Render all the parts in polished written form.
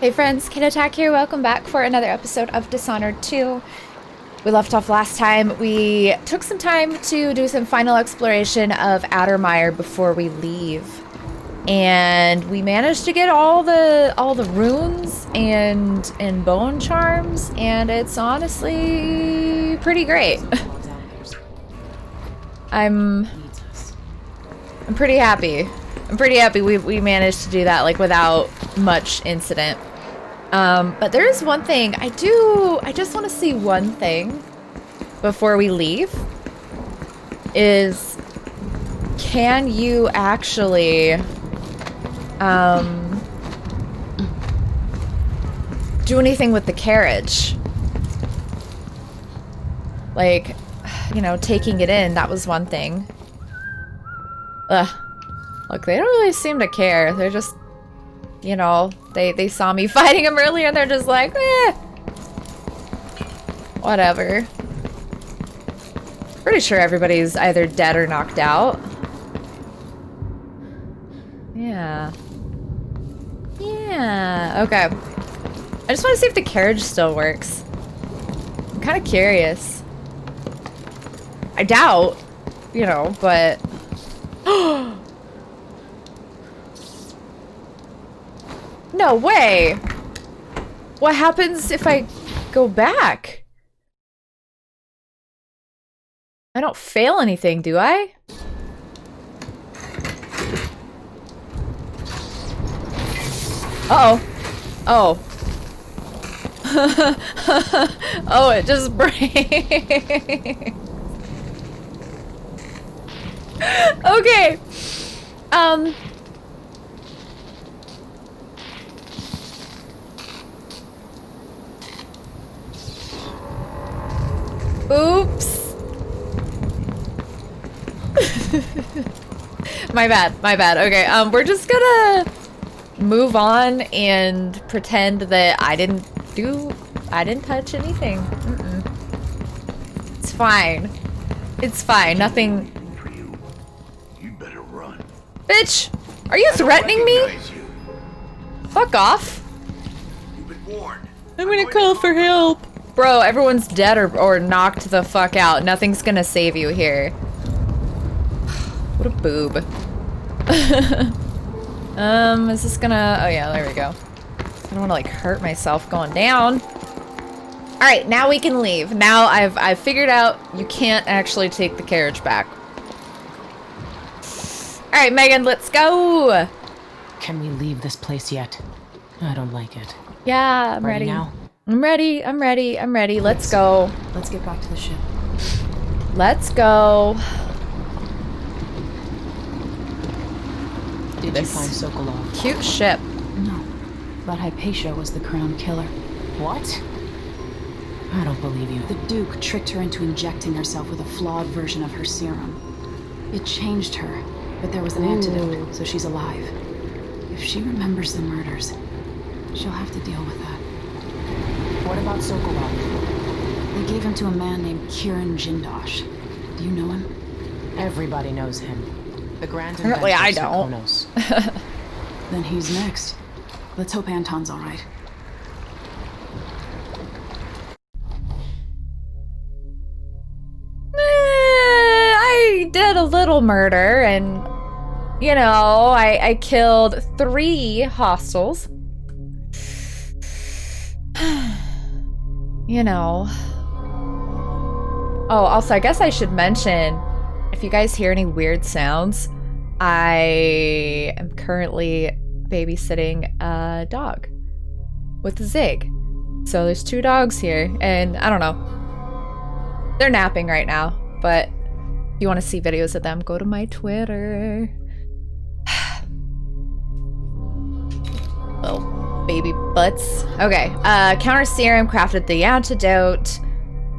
Hey friends, Kid Attack here. Welcome back for another episode of Dishonored 2. We left off last time. We took some time to do some final exploration of Outermire before we leave. And we managed to get all the runes and bone charms, and it's honestly pretty great. I'm pretty happy. I'm pretty happy we managed to do that like without much incident. But there is one thing I just want to see one thing before we leave is, can you actually do anything with the carriage? Like, you know, taking it in, that was one thing. Ugh. Look, they don't really seem to care. They're just, you know, they saw me fighting him earlier and they're just like, eh. Whatever. Pretty sure everybody's either dead or knocked out. Yeah. Yeah, okay. I just want to see if the carriage still works. I'm kind of curious. I doubt, you know, but... No way! What happens if I go back? I don't fail anything, do I? Uh-oh. Oh. Oh, it just breaks. Okay. Oops. My bad. Okay, we're just gonna move on and pretend that I didn't touch anything. It's fine. It's fine. Nothing. You better run. Bitch! Are you threatening me? Fuck off. You've been warned. I'm gonna call for help. Bro, everyone's dead or knocked the fuck out. Nothing's gonna save you here. What a boob. Is this gonna... Oh yeah, there we go. I don't wanna like hurt myself going down. Alright, now we can leave. Now I've figured out you can't actually take the carriage back. Alright, Megan, let's go! Can we leave this place yet? I don't like it. Yeah, I'm ready. Now? I'm ready. Let's go. Let's get back to the ship. Let's go. Did you find Sokolov? Cute ship. No, but Hypatia was the crown killer. What? I don't believe you. The Duke tricked her into injecting herself with a flawed version of her serum. It changed her, but there was an antidote, so she's alive. If she remembers the murders, she'll have to deal with that. What about Sokolov? They gave him to a man named Kiran Jindosh. Do you know him? Everybody knows him. The Grand Apparently Inventor I don't. Sokonos. Then he's next. Let's hope Anton's all right. I did a little murder and, you know, I killed 3 hostiles. You know. Oh, also, I guess I should mention, if you guys hear any weird sounds, I am currently babysitting a dog with a Zig. So there's 2 dogs here, and I don't know. They're napping right now, but if you want to see videos of them, go to my Twitter. Little baby butts. Okay, counter serum, crafted the antidote,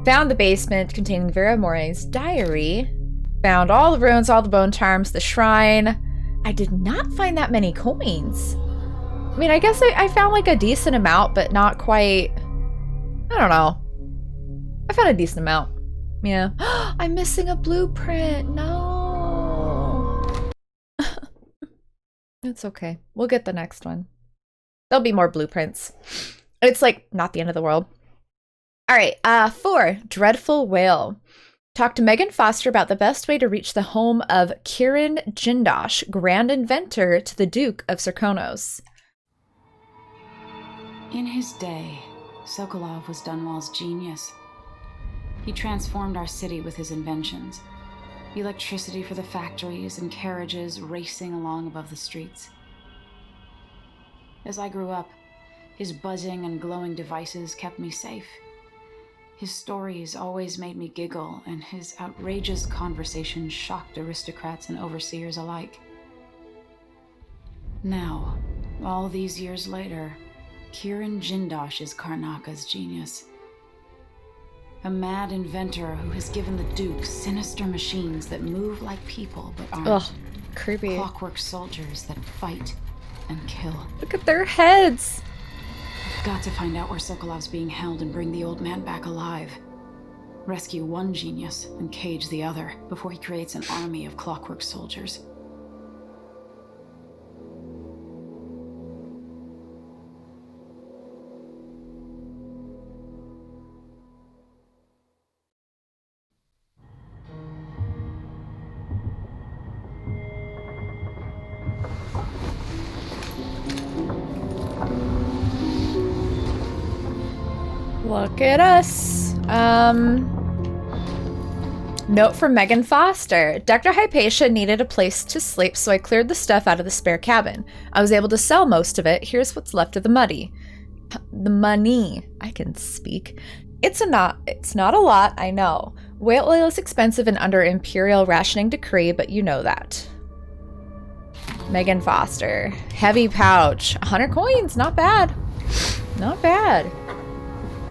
found the basement containing Vera More's diary, found all the runes, all the bone charms, the shrine. I did not find that many coins. I mean, I guess I found like a decent amount, but not quite. I don't know. I found a decent amount. Yeah. I'm missing a blueprint. No. It's okay. We'll get the next one. There'll be more blueprints. It's like not the end of the world. All right, 4, Dreadful Wale. Talk to Megan Foster about the best way to reach the home of Kirin Jindosh, Grand Inventor to the Duke of Serkonos. In his day, Sokolov was Dunwall's genius. He transformed our city with his inventions. Electricity for the factories and carriages racing along above the streets. As I grew up, his buzzing and glowing devices kept me safe. His stories always made me giggle, and his outrageous conversations shocked aristocrats and overseers alike. Now, all these years later, Kirin Jindosh is Karnaca's genius. A mad inventor who has given the Duke sinister machines that move like people but aren't. Ugh, creepy. Clockwork soldiers that fight and kill. Look at their heads. I've got to find out where Sokolov's being held and bring the old man back alive. Rescue one genius and cage the other before he creates an army of clockwork soldiers. Look at us. Note from Megan Foster. Dr. Hypatia needed a place to sleep, so I cleared the stuff out of the spare cabin. I was able to sell most of it. Here's what's left of the money. I can speak. It's not a lot, I know. Whale oil is expensive and under Imperial rationing decree, but you know that. Megan Foster. Heavy pouch. 100 coins. Not bad. Not bad.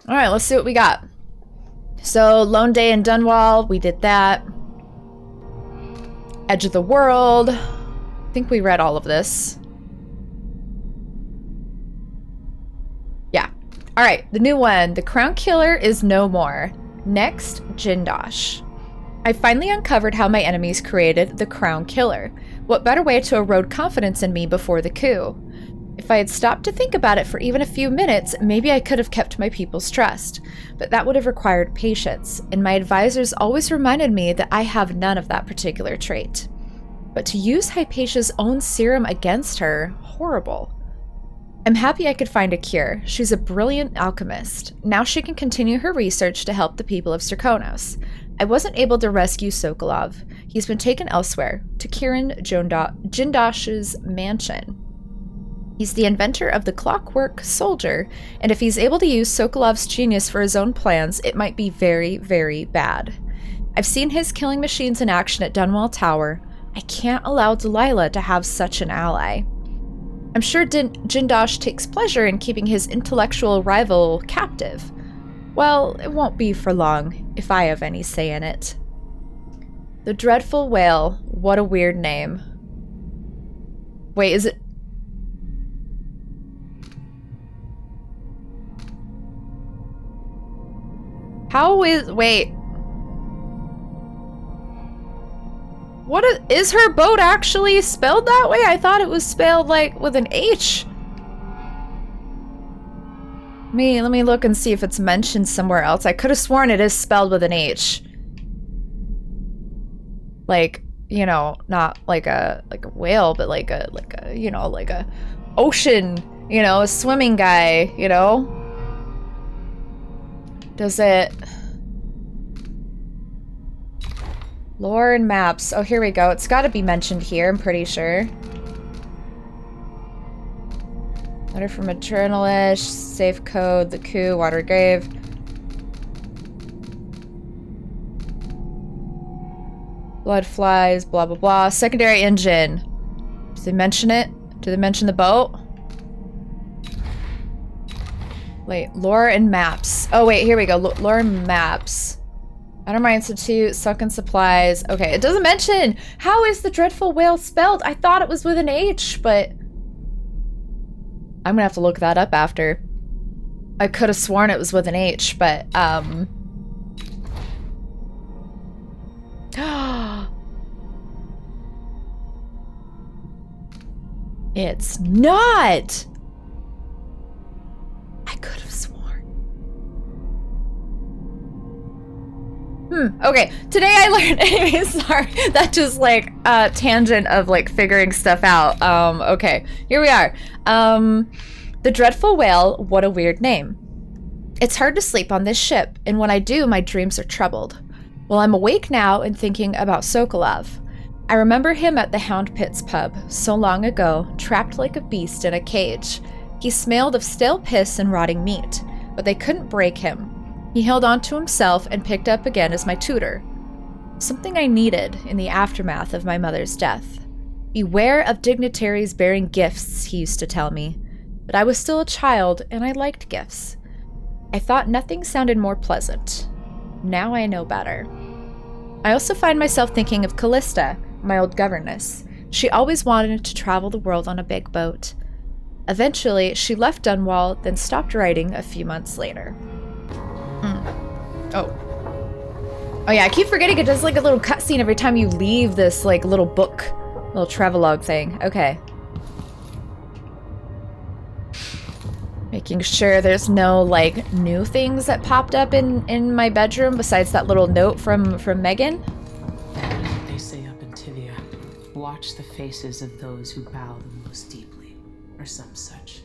All right, let's see what we got. So, Lone Day in Dunwall, we did that. Edge of the World. I think we read all of this. Yeah. All right, the new one. The Crown Killer is no more. Next, Jindosh. I finally uncovered how my enemies created the Crown Killer. What better way to erode confidence in me before the coup? If I had stopped to think about it for even a few minutes, maybe I could have kept my people's trust. But that would have required patience, and my advisors always reminded me that I have none of that particular trait. But to use Hypatia's own serum against her, horrible. I'm happy I could find a cure. She's a brilliant alchemist. Now she can continue her research to help the people of Serkonos. I wasn't able to rescue Sokolov. He's been taken elsewhere, to Kirin Jindosh's mansion. He's the inventor of the clockwork soldier, and if he's able to use Sokolov's genius for his own plans, it might be very, very bad. I've seen his killing machines in action at Dunwall Tower. I can't allow Delilah to have such an ally. I'm sure Jindosh takes pleasure in keeping his intellectual rival captive. Well, it won't be for long, if I have any say in it. The Dreadful Wale. What a weird name. Wait, is it... wait. What is her boat actually spelled that way? I thought it was spelled like with an H. Let me look and see if it's mentioned somewhere else. I could have sworn it is spelled with an H. Like, you know, not like a whale, but like a you know, like a ocean, you know, a swimming guy, you know? Does it... Lore and maps. Oh, here we go. It's got to be mentioned here, I'm pretty sure. Letter from a journalist, safe code, the coup, water grave. Blood flies, blah, blah, blah. Secondary engine. Do they mention it? Do they mention the boat? Wait, lore and maps. Oh, wait, here we go. Lore and maps. Undermine Institute, sunken supplies. Okay, it doesn't mention. How is the Dreadful Wale spelled? I thought it was with an H, but... I'm gonna have to look that up after. I could have sworn it was with an H, but, It's not! Okay, today I learned, anyway, sorry, that just like tangent of like figuring stuff out. Okay, here we are. The Dreadful Wale, what a weird name. It's hard to sleep on this ship, and when I do, my dreams are troubled. Well, I'm awake now and thinking about Sokolov. I remember him at the Hound Pits pub, so long ago, trapped like a beast in a cage. He smelled of stale piss and rotting meat, but they couldn't break him. He held on to himself and picked up again as my tutor. Something I needed in the aftermath of my mother's death. Beware of dignitaries bearing gifts, he used to tell me. But I was still a child, and I liked gifts. I thought nothing sounded more pleasant. Now I know better. I also find myself thinking of Callista, my old governess. She always wanted to travel the world on a big boat. Eventually, she left Dunwall, then stopped writing a few months later. Oh yeah, I keep forgetting it does like a little cutscene every time you leave this like little book, little travelogue thing. Okay. Making sure there's no like new things that popped up in my bedroom besides that little note from Megan. They say up in Tivia, watch the faces of those who bow the most deeply, or some such.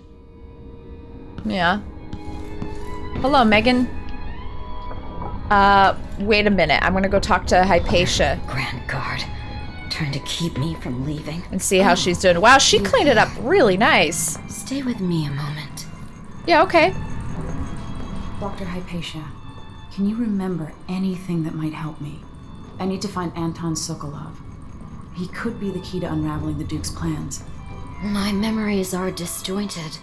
Yeah. Hello, Megan. Wait a minute. I'm gonna go talk to Hypatia. Grand Guard, trying to keep me from leaving. And see how she's doing. Wow, she cleaned it up really nice. Stay with me a moment. Yeah, okay. Dr. Hypatia, can you remember anything that might help me? I need to find Anton Sokolov. He could be the key to unraveling the Duke's plans. My memories are disjointed.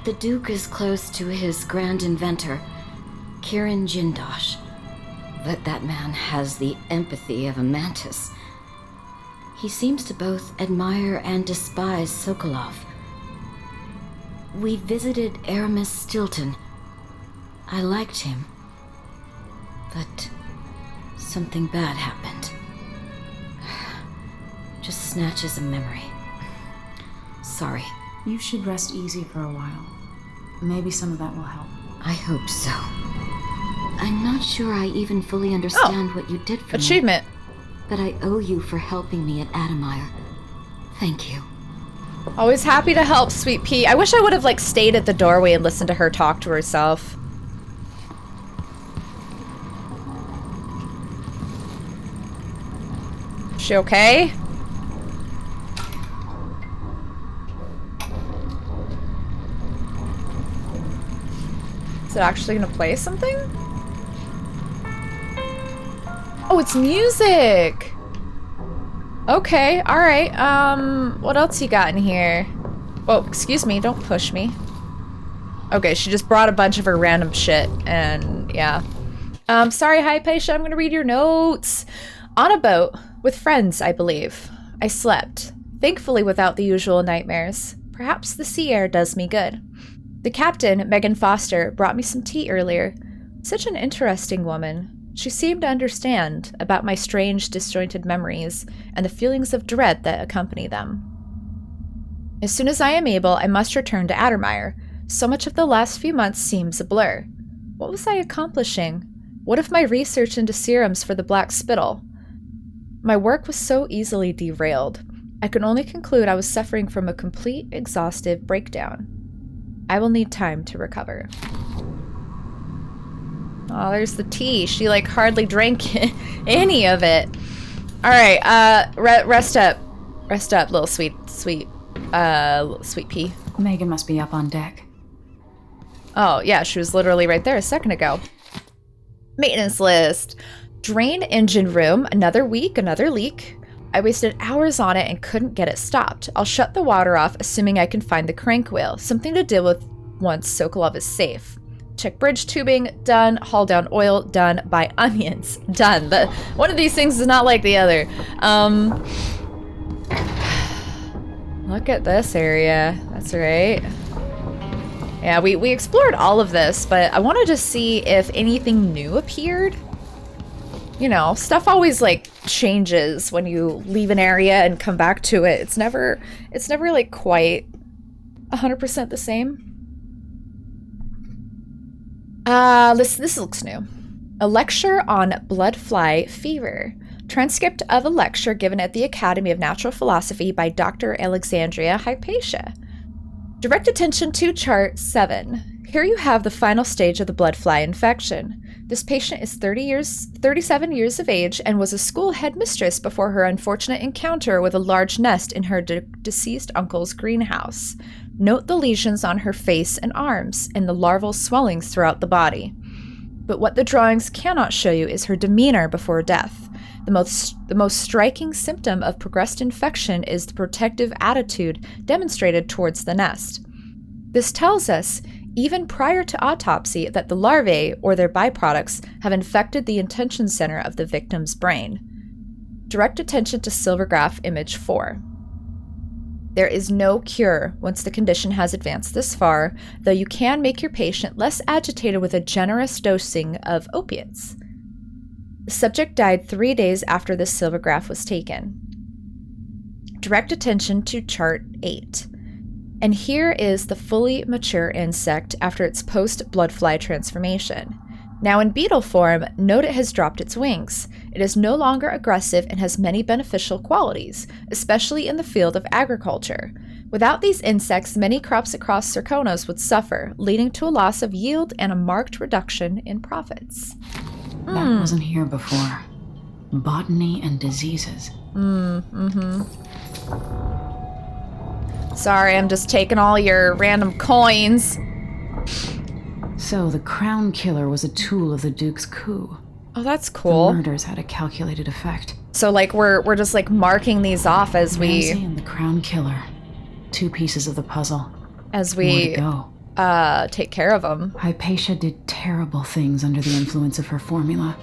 The Duke is close to his grand inventor, Kirin Jindosh. But that man has the empathy of a mantis. He seems to both admire and despise Sokolov. We visited Aramis Stilton. I liked him. But something bad happened. Just snatches of memory. Sorry. You should rest easy for a while. Maybe some of that will help. I hope so. I'm not sure I even fully understand what you did for me. Achievement. But I owe you for helping me at Adamire. Thank you. Always happy to help, sweet pea. I wish I would have like stayed at the doorway and listened to her talk to herself. Is she okay? Is it actually gonna play something? Oh, it's music! Okay, alright. What else you got in here? Oh, excuse me, don't push me. Okay, she just brought a bunch of her random shit, and yeah. Sorry, Hypatia, I'm gonna read your notes. On a boat, with friends, I believe. I slept, thankfully without the usual nightmares. Perhaps the sea air does me good. The captain, Megan Foster, brought me some tea earlier. Such an interesting woman. She seemed to understand about my strange, disjointed memories and the feelings of dread that accompany them. As soon as I am able, I must return to Addermire. So much of the last few months seems a blur. What was I accomplishing? What of my research into serums for the Black Spittle? My work was so easily derailed. I could only conclude I was suffering from a complete, exhaustive breakdown. I will need time to recover. Oh, there's the tea. She, like, hardly drank any of it. Alright, rest up. Rest up, little sweet pea. Megan must be up on deck. Oh, yeah, she was literally right there a second ago. Maintenance list. Drain engine room, another week, another leak. I wasted hours on it and couldn't get it stopped. I'll shut the water off, assuming I can find the crank wheel. Something to deal with once Sokolov is safe. Check bridge tubing, done. Haul down oil, done. Buy onions, done. One of these things is not like the other. Look at this area. That's right. Yeah, we explored all of this, but I wanted to see if anything new appeared. You know, stuff always like changes when you leave an area and come back to it. It's never like quite 100% the same. This looks new. A lecture on blood fly fever. Transcript of a lecture given at the Academy of Natural Philosophy by Dr. Alexandria Hypatia. Direct attention to chart 7. Here you have the final stage of the blood fly infection. This patient is 37 years of age and was a school headmistress before her unfortunate encounter with a large nest in her deceased uncle's greenhouse. Note the lesions on her face and arms and the larval swellings throughout the body. But what the drawings cannot show you is her demeanor before death. The most striking symptom of progressed infection is the protective attitude demonstrated towards the nest. This tells us, even prior to autopsy, that the larvae, or their byproducts, have infected the intention center of the victim's brain. Direct attention to Silvergraph Image 4. There is no cure once the condition has advanced this far, though you can make your patient less agitated with a generous dosing of opiates. The subject died 3 days after this silvergraph was taken. Direct attention to chart 8. And here is the fully mature insect after its post-bloodfly transformation. Now in beetle form, note it has dropped its wings. It is no longer aggressive and has many beneficial qualities, especially in the field of agriculture. Without these insects, many crops across Serkonos would suffer, leading to a loss of yield and a marked reduction in profits. That wasn't here before. Botany and diseases. Sorry, I'm just taking all your random coins. So the crown killer was a tool of the Duke's coup. Oh, that's cool. The murders had a calculated effect. So, like, we're just, like, marking these off as Ramsay and the crown killer. 2 pieces of the puzzle. As we More to go. Take care of them. Hypatia did terrible things under the influence of her formula,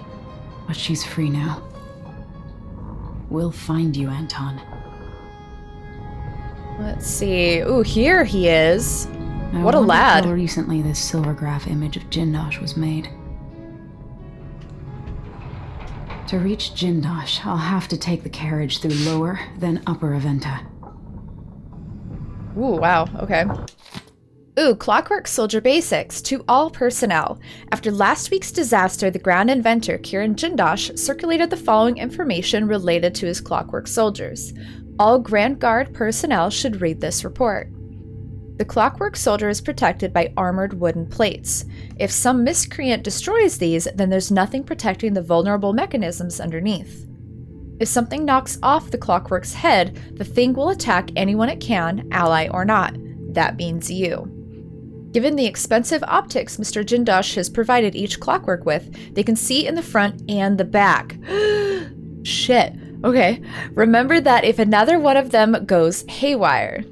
but she's free now. We'll find you, Anton. Let's see. Ooh, here he is. What a wonder lad. How recently this Silvergraph image of Jindosh was made. To reach Jindosh, I'll have to take the carriage through Lower, then Upper Aventa. Ooh, wow. Okay. Ooh, Clockwork Soldier Basics to all personnel. After last week's disaster, the Grand Inventor, Kirin Jindosh, circulated the following information related to his Clockwork Soldiers. All Grand Guard personnel should read this report. The Clockwork Soldier is protected by armored wooden plates. If some miscreant destroys these, then there's nothing protecting the vulnerable mechanisms underneath. If something knocks off the Clockwork's head, the thing will attack anyone it can, ally or not. That means you. Given the expensive optics Mr. Jindosh has provided each Clockwork with, they can see in the front and the back. Shit. Okay. Remember that if another one of them goes haywire.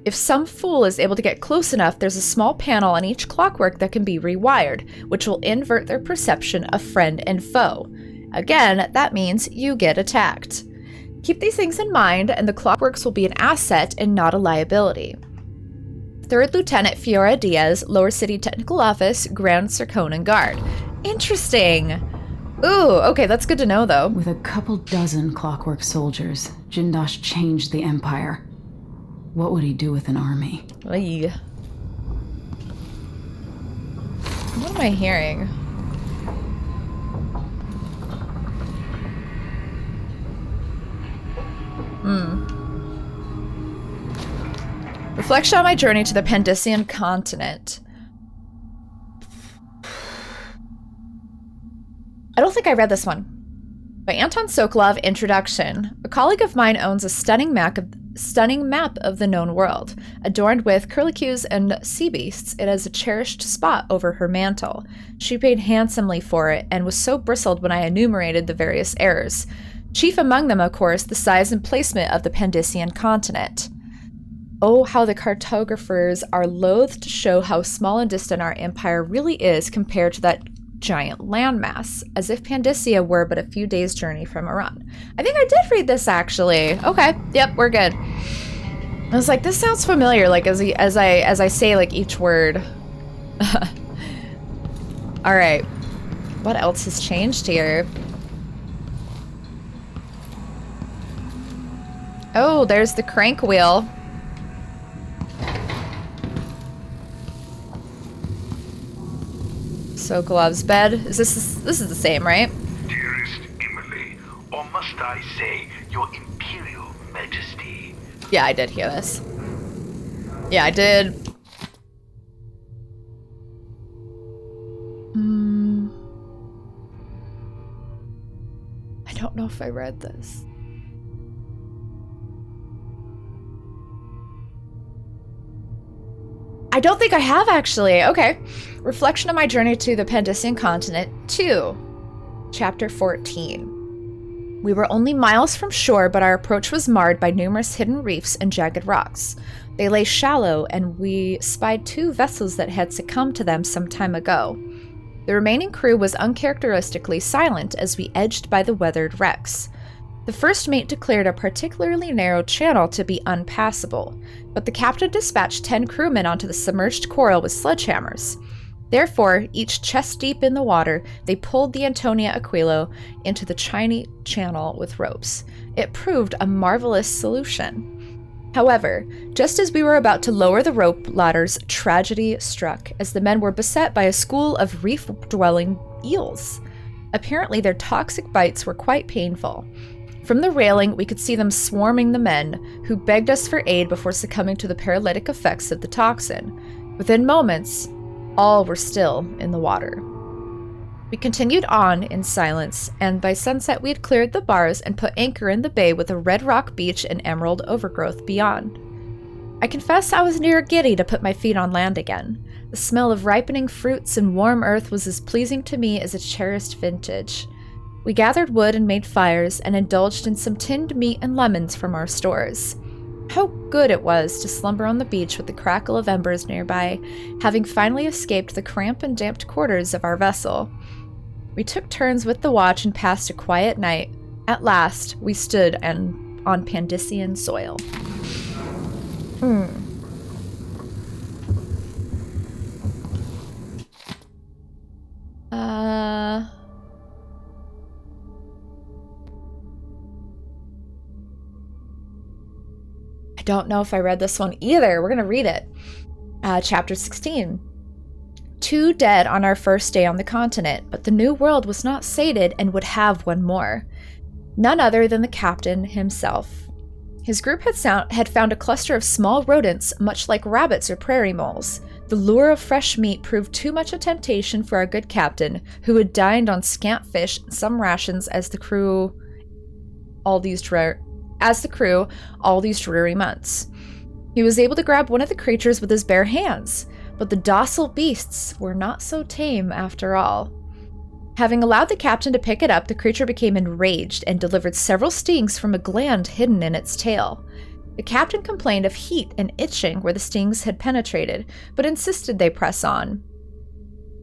If some fool is able to get close enough, there's a small panel on each Clockwork that can be rewired, which will invert their perception of friend and foe. Again, that means you get attacked. Keep these things in mind, and the Clockworks will be an asset and not a liability. 3rd Lieutenant Fiora Diaz, Lower City Technical Office, Grand Serkonan Guard. Interesting! Ooh, okay, that's good to know, though. With a couple dozen Clockwork soldiers, Jindosh changed the Empire. What would he do with an army? Oy. What am I hearing? Reflection on my journey to the Pandician continent. I don't think I read this one. By Anton Sokolov, Introduction. A colleague of mine owns a stunning map of the known world. Adorned with curlicues and sea beasts, it has a cherished spot over her mantle. She paid handsomely for it, and was so bristled when I enumerated the various errors. Chief among them, of course, the size and placement of the Pandician continent. Oh, how the cartographers are loath to show how small and distant our empire really is compared to that giant landmass, as if Pandicia were but a few days' journey from Iran. I think I did read this, actually. Okay, yep, we're good. I was like, this sounds familiar, like, as I say, like, each word. Alright. What else has changed here? Oh, there's the crank wheel. Sokolov's bed. This is the same, right? Dearest Emily, or must I say, your Imperial Majesty. Yeah, I did hear this. Yeah, I did. I don't know if I read this. I don't think I have, actually. Okay. Reflection of my journey to the Pandician continent 2. Chapter 14. We were only miles from shore, but our approach was marred by numerous hidden reefs and jagged rocks. They lay shallow, and we spied 2 vessels that had succumbed to them some time ago. The remaining crew was uncharacteristically silent as we edged by the weathered wrecks. The first mate declared a particularly narrow channel to be unpassable, but the captain dispatched 10 crewmen onto the submerged coral with sledgehammers. Therefore, each chest deep in the water, they pulled the Antonia Aquilo into the tiny channel with ropes. It proved a marvelous solution. However, just as we were about to lower the rope ladders, tragedy struck, as the men were beset by a school of reef-dwelling eels. Apparently, their toxic bites were quite painful. From the railing, we could see them swarming the men, who begged us for aid before succumbing to the paralytic effects of the toxin. Within moments, all were still in the water. We continued on in silence, and by sunset we had cleared the bars and put anchor in the bay with a red rock beach and emerald overgrowth beyond. I confess I was near giddy to put my feet on land again. The smell of ripening fruits and warm earth was as pleasing to me as a cherished vintage. We gathered wood and made fires, and indulged in some tinned meat and lemons from our stores. How good it was to slumber on the beach with the crackle of embers nearby, having finally escaped the cramped and damped quarters of our vessel. We took turns with the watch and passed a quiet night. At last, we stood on Pandician soil. I don't know if I read this one either. We're gonna read it. Chapter 16. 2 dead on our first day on the continent, but the new world was not sated and would have one more. None other than the captain himself. His group had found a cluster of small rodents, much like rabbits or prairie moles. The lure of fresh meat proved too much a temptation for our good captain, who had dined on scant fish and some rations as the crew all these dreary months. He was able to grab one of the creatures with his bare hands, but the docile beasts were not so tame after all. Having allowed the captain to pick it up, the creature became enraged and delivered several stings from a gland hidden in its tail. The captain complained of heat and itching where the stings had penetrated, but insisted they press on.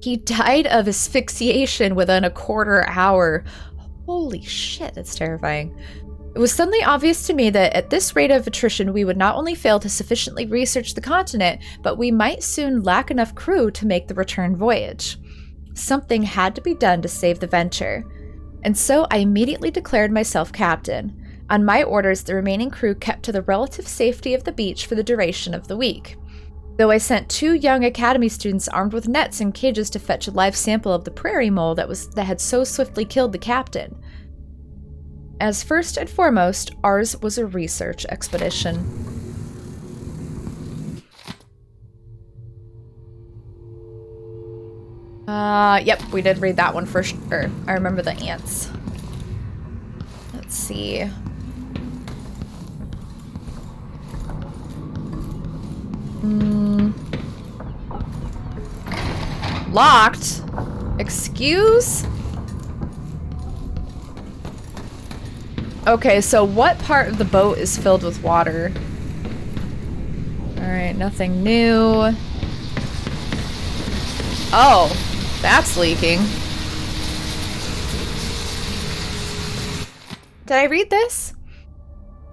He died of asphyxiation within a quarter hour. Holy shit, that's terrifying. It was suddenly obvious to me that at this rate of attrition, we would not only fail to sufficiently research the continent, but we might soon lack enough crew to make the return voyage. Something had to be done to save the venture, and so I immediately declared myself captain. On my orders, the remaining crew kept to the relative safety of the beach for the duration of the week, though I sent 2 young academy students armed with nets and cages to fetch a live sample of the prairie mole that had so swiftly killed the captain. As first and foremost, ours was a research expedition. Yep, we did read that one for sure. I remember the ants. Let's see. Locked? Excuse? Okay, so what part of the boat is filled with water? Alright, nothing new. Oh, that's leaking. Did I read this?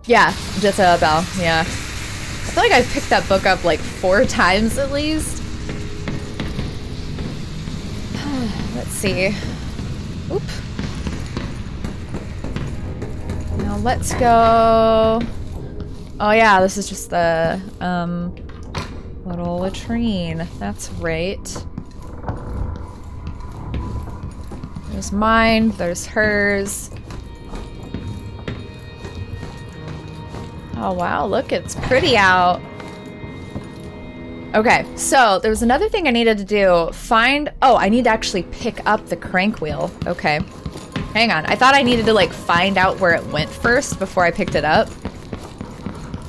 Yeah, Jezebel, yeah. I feel like I've picked that book up like 4 times at least. Let's see. Oop. Now let's go. Oh yeah, this is just the little latrine. That's right. There's mine, there's hers. Oh wow, look, it's pretty out. Okay, so there was another thing I needed to do. Oh, I need to actually pick up the crank wheel. Okay. Hang on, I thought I needed to like find out where it went first before I picked it up.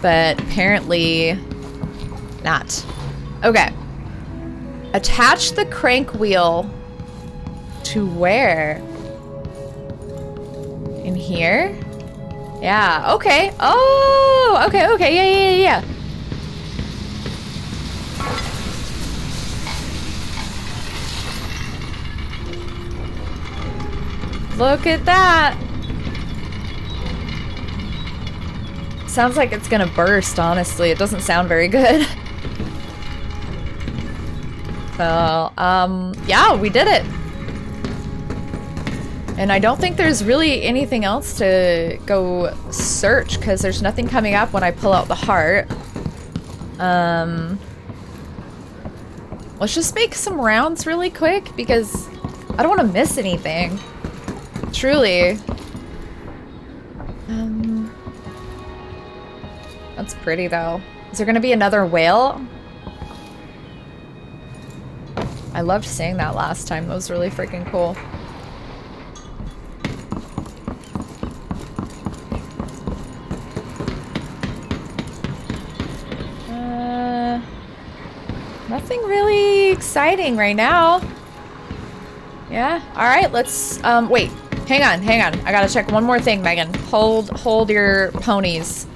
But apparently not. Okay. Attach the crank wheel to where? In here? Yeah, okay. Oh, okay, yeah. Look at that. Sounds like it's gonna burst, honestly. It doesn't sound very good. So, yeah, we did it. And I don't think there's really anything else to go search because there's nothing coming up when I pull out the heart. Let's just make some rounds really quick because I don't want to miss anything. Truly. That's pretty though. Is there gonna be another whale? I loved saying that last time. That was really freaking cool. Nothing really exciting right now. Yeah, alright, let's, wait. Hang on. I gotta check one more thing, Megan. Hold your ponies.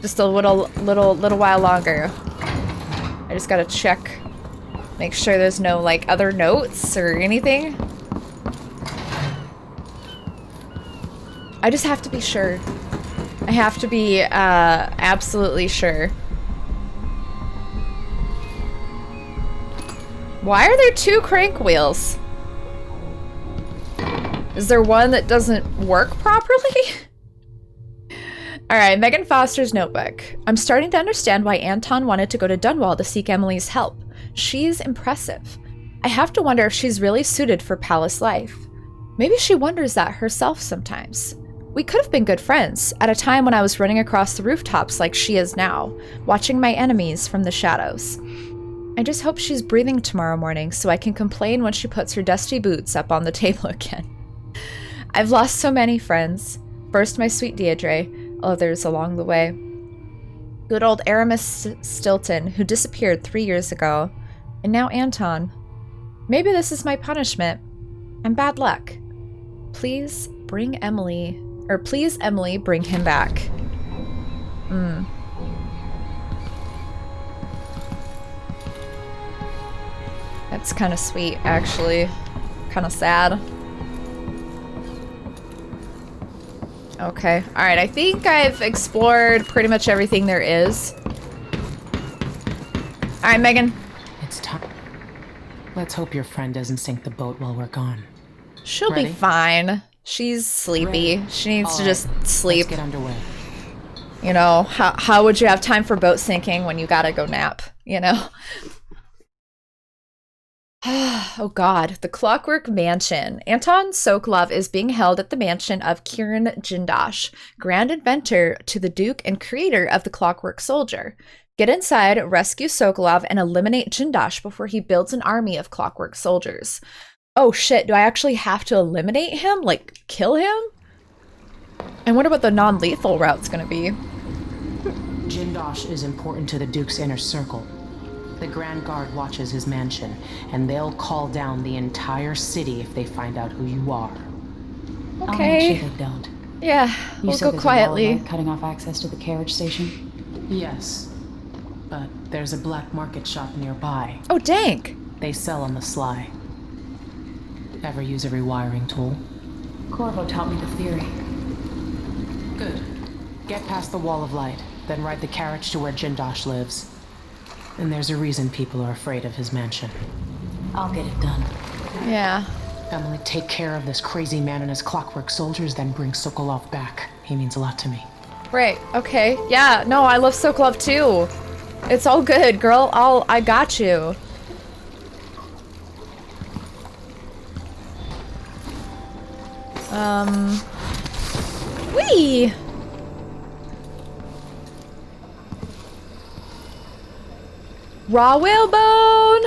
Just a little while longer. I just gotta check. Make sure there's no, like, other notes or anything. I just have to be sure. I have to be, absolutely sure. Why are there two crank wheels? Is there one that doesn't work properly? Alright, Megan Foster's notebook. I'm starting to understand why Anton wanted to go to Dunwall to seek Emily's help. She's impressive. I have to wonder if she's really suited for palace life. Maybe she wonders that herself sometimes. We could have been good friends, at a time when I was running across the rooftops like she is now, watching my enemies from the shadows. I just hope she's breathing tomorrow morning so I can complain when she puts her dusty boots up on the table again. I've lost so many friends. First my sweet Deirdre, others along the way. Good old Aramis Stilton, who disappeared 3 years ago. And now Anton. Maybe this is my punishment. And bad luck. Please Emily, bring him back. That's kind of sweet, actually. Kind of sad. Okay, alright, I think I've explored pretty much everything there is. Alright, Megan. It's time. Let's hope your friend doesn't sink the boat while we're gone. She'll be fine. She's sleepy. Ready. She needs to All just right, sleep. Let's get underway. You know, how would you have time for boat sinking when you gotta go nap, you know? Oh god, the Clockwork Mansion. Anton Sokolov is being held at the mansion of Kirin Jindosh, grand inventor to the Duke and creator of the Clockwork Soldier. Get inside, rescue Sokolov, and eliminate Jindosh before he builds an army of Clockwork Soldiers. Oh shit, do I actually have to eliminate him? Like, kill him? I wonder what the non-lethal route's gonna be. Jindosh is important to the Duke's inner circle. The Grand Guard watches his mansion, and they'll call down the entire city if they find out who you are. Okay. I'll make sure they don't. Yeah, You we'll said go there's quietly. a wall cutting off access to the carriage station? Yes, but there's a black market shop nearby. Oh, dang. They sell on the sly. Ever use a rewiring tool? Corvo taught me the theory. Good. Get past the wall of light, then ride the carriage to where Jindosh lives. And there's a reason people are afraid of his mansion. I'll get it done. Yeah. Emily, take care of this crazy man and his Clockwork Soldiers, then bring Sokolov back. He means a lot to me. Right, okay. Yeah, no, I love Sokolov too. It's all good, girl. I got you. Whee! Raw whalebone!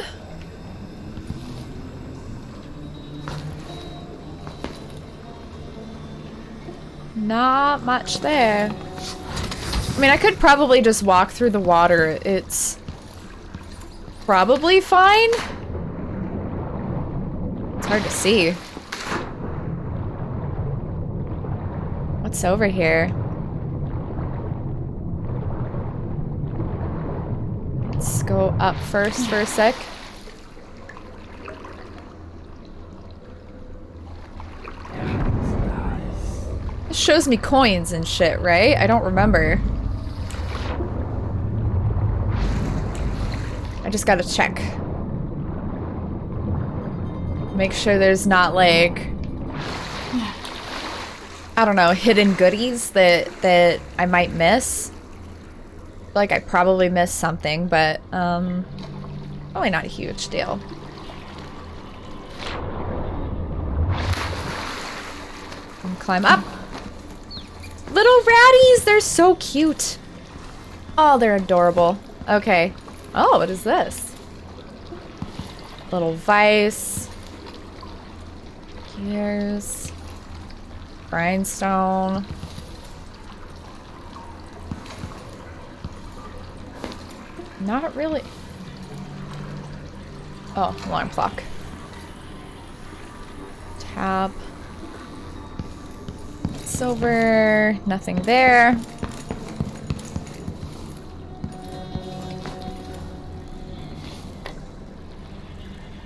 Not much there. I mean, I could probably just walk through the water. It's probably fine. It's hard to see. What's over here? Let's go up first for a sec. This shows me coins and shit, right? I don't remember. I just gotta check. Make sure there's not like, I don't know, hidden goodies that I might miss. Like I probably missed something, but probably not a huge deal. And climb up. Little ratties, they're so cute. Oh, they're adorable. Okay. Oh, what is this? Little vice. Gears. Grindstone. Not really. Oh, alarm clock. Tab. Silver. Nothing there.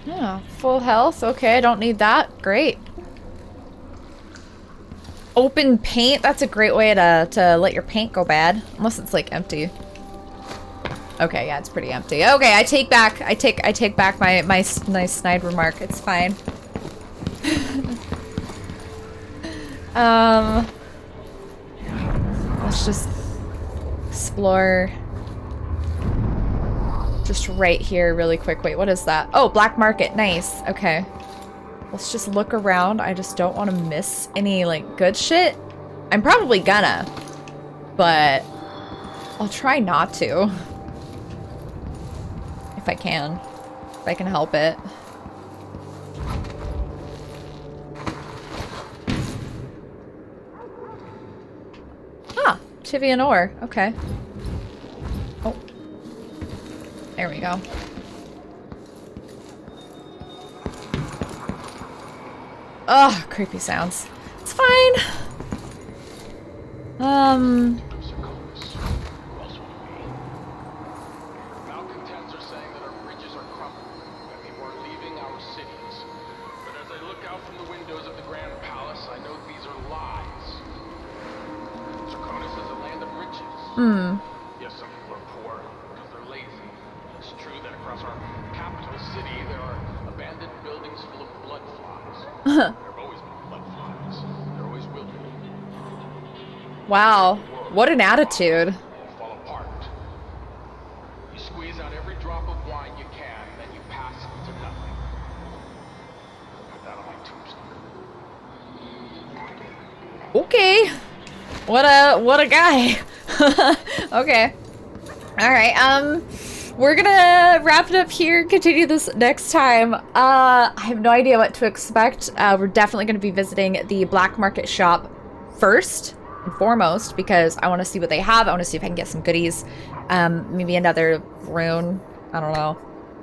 Yeah, full health. Okay, I don't need that. Great. Open paint. That's a great way to let your paint go bad. Unless it's like empty. Okay, yeah, it's pretty empty. Okay, I take back my nice snide remark. It's fine. Let's just explore just right here really quick. Wait, what is that? Oh, black market. Nice. Okay. Let's just look around. I just don't want to miss any like good shit. I'm probably gonna, but I'll try not to. If I can. If I can help it. Ah, Tivian ore. Okay. Oh. There we go. Ugh, creepy sounds. It's fine. Malcontents are saying that our bridges are crumbling, that people are leaving our cities. But as I look out from the windows of the Grand Palace, I know these are lies. Draconis is a land of riches. Yes, some people are poor because they're lazy. It's true that across our capital city there are abandoned buildings full of blood flies. There have always been blood flies. There always will be. Wow. What an attitude. Fall apart. You squeeze out every drop of wine you can, then you pass it to nothing. Put that on my tombstone. Okay. What a guy. Okay. Alright, we're gonna wrap it up here, continue this next time. I have no idea what to expect. We're definitely gonna be visiting the black market shop first and foremost because I want to see what they have. I want to see if I can get some goodies. Maybe another rune. I don't know.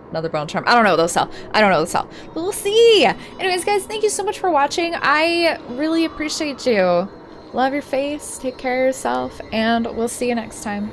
Another bone charm. I don't know what they'll sell. I don't know what they'll sell. But we'll see. Anyways, guys, thank you so much for watching. I really appreciate you. Love your face. Take care of yourself. And we'll see you next time.